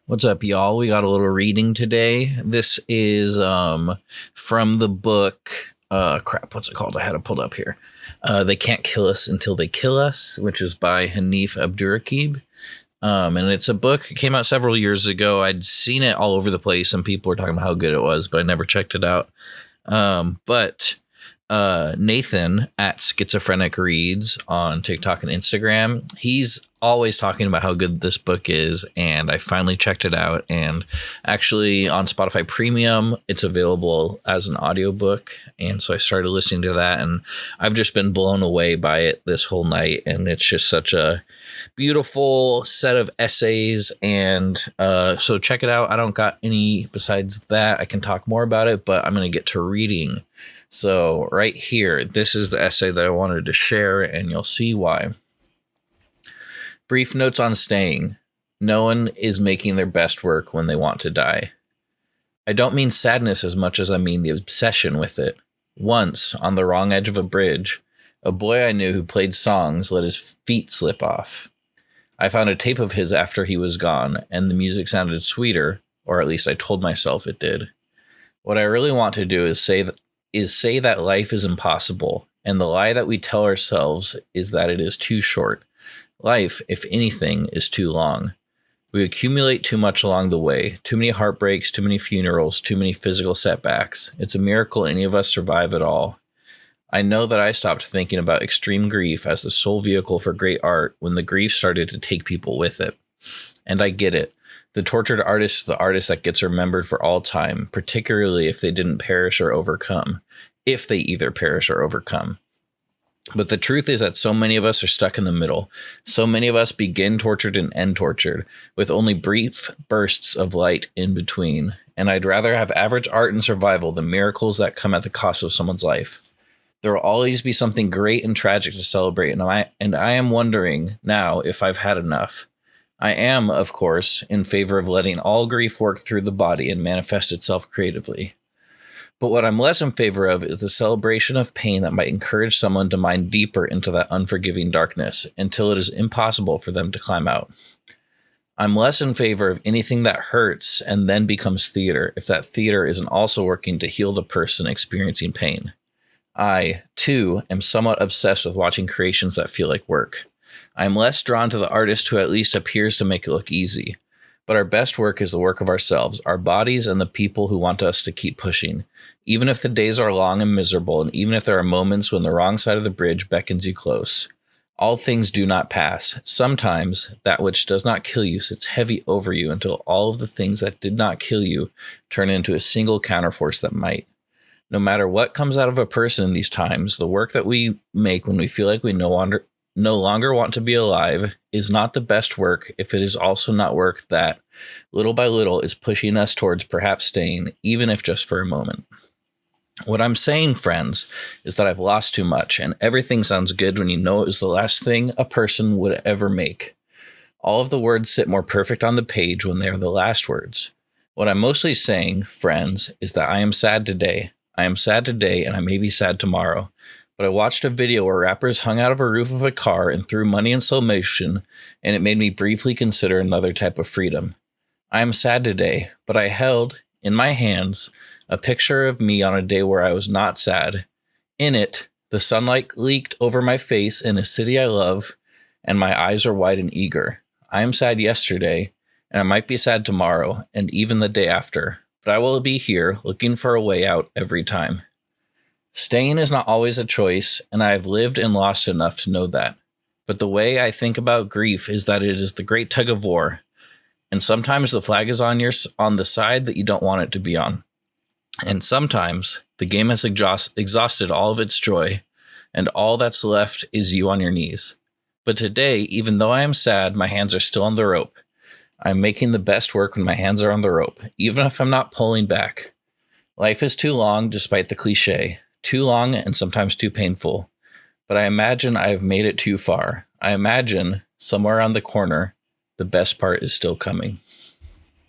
What's up, y'all? We got a little reading today. This is from the book. What's it called? I had it pulled up here. They Can't Kill Us Until They Kill Us, which is by Hanif Abdurraqib. And it's a book. It came out several years ago. I'd seen it all over the place, and people were talking about how good it was, but I never checked it out. But Nathan at Schizophrenic Reads on TikTok and Instagram, he's always talking about how good this book is, and I finally checked it out. And actually on Spotify Premium, it's available as an audiobook, and so I started listening to that, and I've just been blown away by it this whole night. And it's just such a beautiful set of essays, and so check it out. I don't got any besides that. I can talk more about it, but I'm going to get to reading. So right here, this is the essay that I wanted to share, and you'll see why. Brief notes on staying. No one is making their best work when they want to die. I don't mean sadness as much as I mean the obsession with it. Once, on the wrong edge of a bridge, a boy I knew who played songs let his feet slip off. I found a tape of his after he was gone, and the music sounded sweeter, or at least I told myself it did. What I really want to do is say that life is impossible, and the lie that we tell ourselves is that it is too short. Life, if anything, is too long. We accumulate too much along the way, too many heartbreaks, too many funerals, too many physical setbacks. It's a miracle any of us survive at all. I know that I stopped thinking about extreme grief as the sole vehicle for great art when the grief started to take people with it. And I get it. The tortured artist is the artist that gets remembered for all time, particularly if they didn't perish or overcome. If they either perish or overcome. But the truth is that so many of us are stuck in the middle. So many of us begin tortured and end tortured, with only brief bursts of light in between. And I'd rather have average art and survival than miracles that come at the cost of someone's life. There will always be something great and tragic to celebrate, and I am wondering now if I've had enough. I am, of course, in favor of letting all grief work through the body and manifest itself creatively. But what I'm less in favor of is the celebration of pain that might encourage someone to mine deeper into that unforgiving darkness until it is impossible for them to climb out. I'm less in favor of anything that hurts and then becomes theater if that theater isn't also working to heal the person experiencing pain. I, too, am somewhat obsessed with watching creations that feel like work. I am less drawn to the artist who at least appears to make it look easy. But our best work is the work of ourselves, our bodies, and the people who want us to keep pushing. Even if the days are long and miserable, and even if there are moments when the wrong side of the bridge beckons you close. All things do not pass. Sometimes that which does not kill you sits heavy over you until all of the things that did not kill you turn into a single counterforce that might. No matter what comes out of a person in these times, the work that we make when we feel like we no longer want to be alive is not the best work if it is also not work that, little by little, is pushing us towards perhaps staying, even if just for a moment. What I'm saying, friends, is that I've lost too much, and everything sounds good when you know it was the last thing a person would ever make. All of the words sit more perfect on the page when they are the last words. What I'm mostly saying, friends, is that I am sad today. I am sad today, and I may be sad tomorrow. But I watched a video where rappers hung out of a roof of a car and threw money in slow motion, and it made me briefly consider another type of freedom. I am sad today, but I held, in my hands, a picture of me on a day where I was not sad. In it, the sunlight leaked over my face in a city I love, and my eyes are wide and eager. I am sad yesterday, and I might be sad tomorrow, and even the day after, but I will be here, looking for a way out every time. Staying is not always a choice, and I have lived and lost enough to know that. But the way I think about grief is that it is the great tug of war, and sometimes the flag is on the side that you don't want it to be on. And sometimes the game has exhausted all of its joy, and all that's left is you on your knees. But today, even though I am sad, my hands are still on the rope. I'm making the best work when my hands are on the rope, even if I'm not pulling back. Life is too long, despite the cliche. Too long and sometimes too painful. But I imagine I have made it too far. I imagine, somewhere around the corner, the best part is still coming.